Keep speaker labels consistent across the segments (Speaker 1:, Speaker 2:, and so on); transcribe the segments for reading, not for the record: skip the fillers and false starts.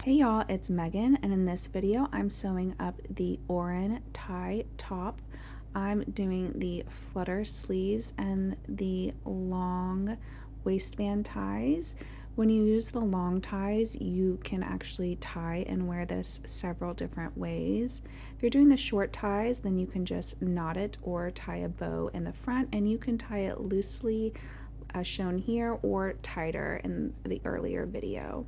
Speaker 1: Hey y'all, it's Megan, and in this video I'm sewing up the Auren tie top. I'm doing the flutter sleeves and the long waistband ties. When you use the long ties, you can actually tie and wear this several different ways. If you're doing the short ties, then you can just knot it or tie a bow in the front, and you can tie it loosely as shown here or tighter in the earlier video.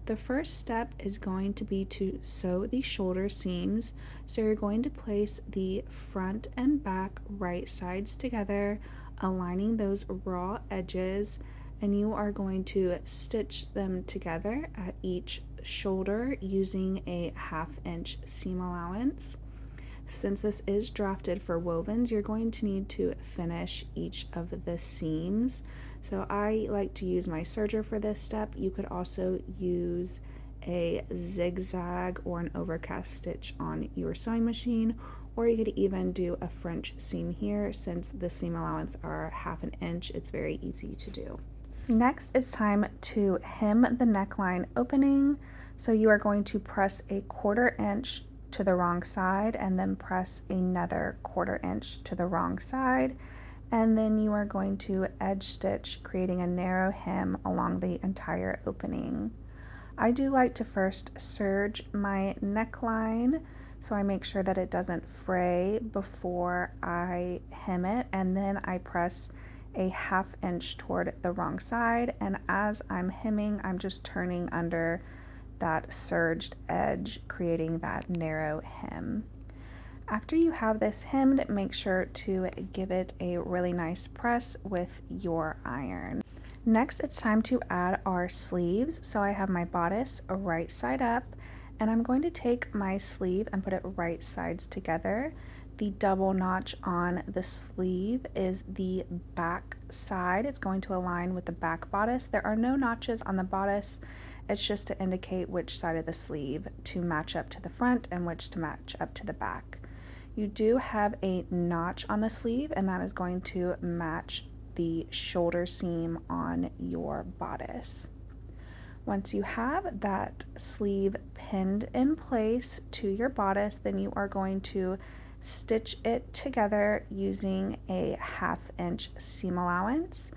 Speaker 1: The first step is going to be to sew the shoulder seams. So you're going to place the front and back right sides together, aligning those raw edges, and you are going to stitch them together at each shoulder using a 1/2 inch seam allowance. Since this is drafted for wovens, you're going to need to finish each of the seams. So I like to use my serger for this step. You could also use a zigzag or an overcast stitch on your sewing machine, or you could even do a French seam here. Since the seam allowance are 1/2 inch, it's very easy to do. Next, it's time to hem the neckline opening. So you are going to press a 1/4 inch to the wrong side and then press another 1/4 inch to the wrong side, and then you are going to edge stitch, creating a narrow hem along the entire opening. I do like to first serge my neckline, so I make sure that it doesn't fray before I hem it, and then I press a 1/2 inch toward the wrong side, and as I'm hemming, I'm just turning under that serged edge, creating that narrow hem. After you have this hemmed, make sure to give it a really nice press with your iron. Next, it's time to add our sleeves. So I have my bodice right side up, and I'm going to take my sleeve and put it right sides together. The double notch on the sleeve is the back side. It's going to align with the back bodice. There are no notches on the bodice. It's just to indicate which side of the sleeve to match up to the front and which to match up to the back. You do have a notch on the sleeve, and that is going to match the shoulder seam on your bodice. Once you have that sleeve pinned in place to your bodice, then you are going to stitch it together using a 1/2 inch seam allowance,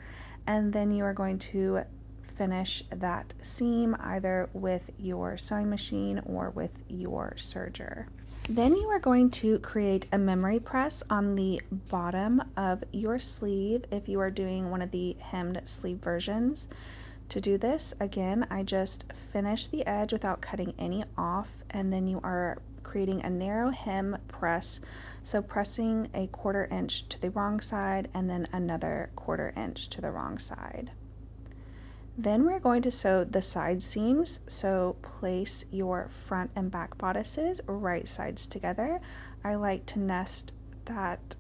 Speaker 1: and then you are going to finish that seam either with your sewing machine or with your serger. Then you are going to create a memory press on the bottom of your sleeve if you are doing one of the hemmed sleeve versions. To do this, again, I just finish the edge without cutting any off, and then you are creating a narrow hem press, so pressing a 1/4 inch to the wrong side and then another 1/4 inch to the wrong side. Then we're going to sew the side seams, so place your front and back bodices right sides together. I like to nest that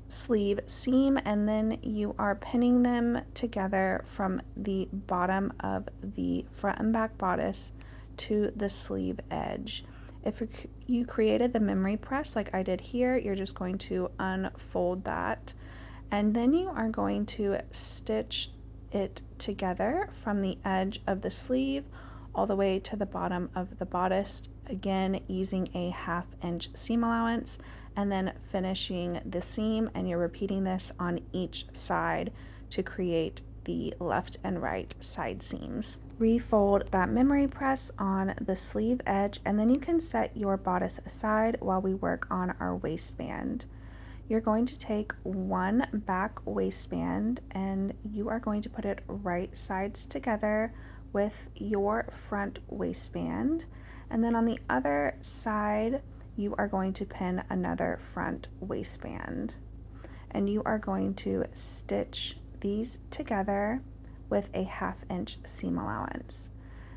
Speaker 1: sleeve seam, and then you are pinning them together from the bottom of the front and back bodice to the sleeve edge. If you created the memory press like I did here, you're just going to unfold that, and then you are going to stitch it together from the edge of the sleeve all the way to the bottom of the bodice, again using a 1/2 inch seam allowance, and then finishing the seam, and you're repeating this on each side to create the left and right side seams. Refold that memory press on the sleeve edge, and then you can set your bodice aside while we work on our waistband. You're going to take one back waistband and you are going to put it right sides together with your front waistband, and then on the other side you are going to pin another front waistband, and you are going to stitch these together with a 1/2 inch seam allowance.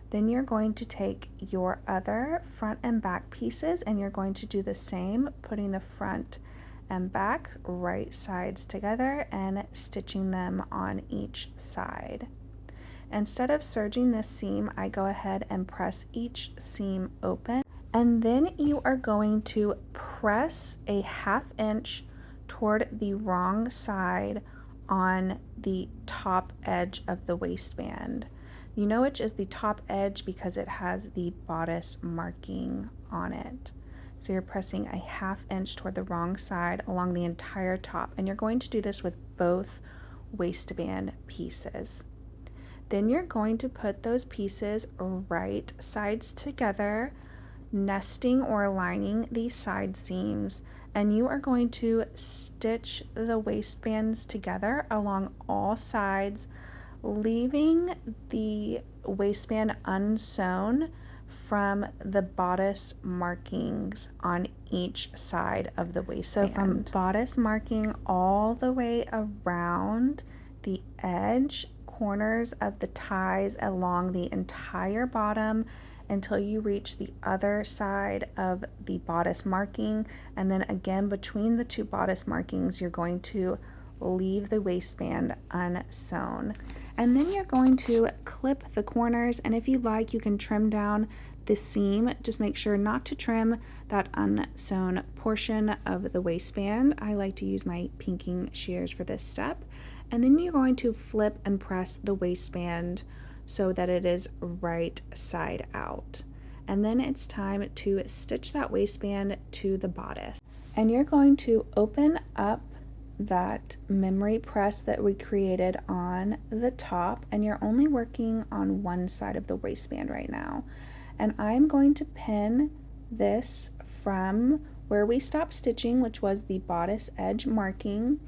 Speaker 1: Then you're going to take your other front and back pieces and you're going to do the same, putting the front and back right sides together and stitching them on each side. Instead of serging this seam, I go ahead and press each seam open, and then you are going to press a 1/2 inch toward the wrong side on the top edge of the waistband. You know which is the top edge because it has the bodice marking on it. So you're pressing a 1/2 inch toward the wrong side along the entire top, and you're going to do this with both waistband pieces. Then you're going to put those pieces right sides together, nesting or aligning these side seams, and you are going to stitch the waistbands together along all sides, leaving the waistband unsewn from the bodice markings on each side of the waistband. So from bodice marking all the way around the edge corners of the ties along the entire bottom until you reach the other side of the bodice marking, and then again between the two bodice markings you're going to leave the waistband unsewn. And then you're going to clip the corners, and if you like you can trim down the seam. Just make sure not to trim that unsewn portion of the waistband. I like to use my pinking shears for this step. And then you're going to flip and press the waistband so that it is right side out. And then it's time to stitch that waistband to the bodice. And you're going to open up that memory press that we created on the top, and you're only working on one side of the waistband right now. And I'm going to pin this from where we stopped stitching, which was the bodice edge marking,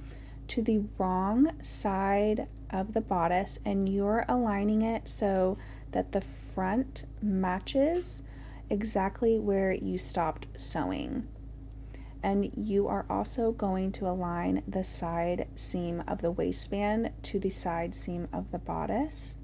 Speaker 1: to the wrong side of the bodice, and you're aligning it so that the front matches exactly where you stopped sewing. And you are also going to align the side seam of the waistband to the side seam of the bodice.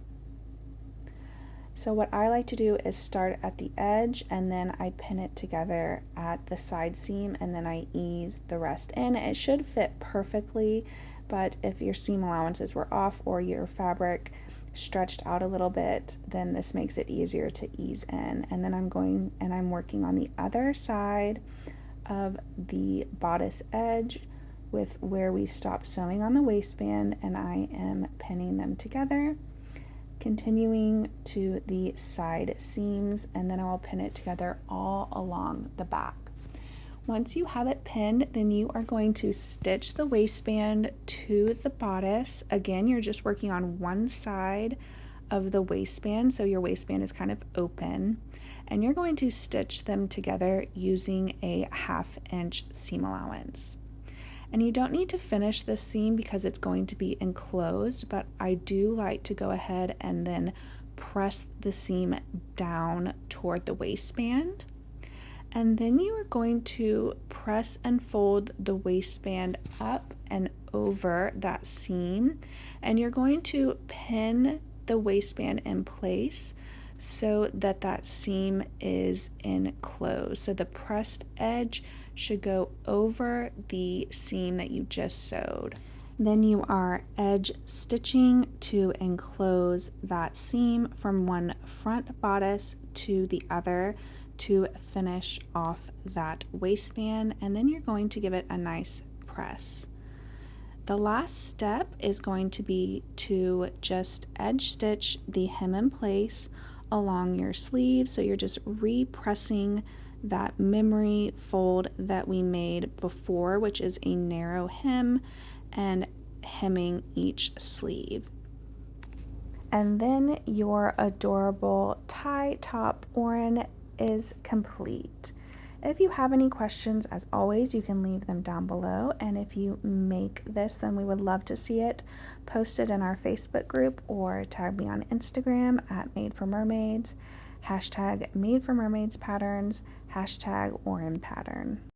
Speaker 1: So what I like to do is start at the edge and then I pin it together at the side seam, and then I ease the rest in. It should fit perfectly, but if your seam allowances were off or your fabric stretched out a little bit, then this makes it easier to ease in. And then I'm working on the other side of the bodice edge with where we stopped sewing on the waistband, and I am pinning them together, continuing to the side seams, and then I will pin it together all along the back. Once you have it pinned, then you are going to stitch the waistband to the bodice. Again, you're just working on one side of the waistband, so your waistband is kind of open, and you're going to stitch them together using a 1/2 inch seam allowance. And you don't need to finish this seam because it's going to be enclosed, but I do like to go ahead and then press the seam down toward the waistband. And then you are going to press and fold the waistband up and over that seam, and you're going to pin the waistband in place so that that seam is enclosed. So the pressed edge should go over the seam that you just sewed. Then you are edge stitching to enclose that seam from one front bodice to the other to finish off that waistband, and then you're going to give it a nice press. The last step is going to be to just edge stitch the hem in place along your sleeve. So you're just repressing that memory fold that we made before, which is a narrow hem, and hemming each sleeve. And then your adorable tie top Auren is complete. If you have any questions, as always, you can leave them down below, and if you make this, then we would love to see it posted in our Facebook group, or tag me on Instagram at Made for Mermaids, hashtag Made for Mermaids Patterns, hashtag Auren Pattern.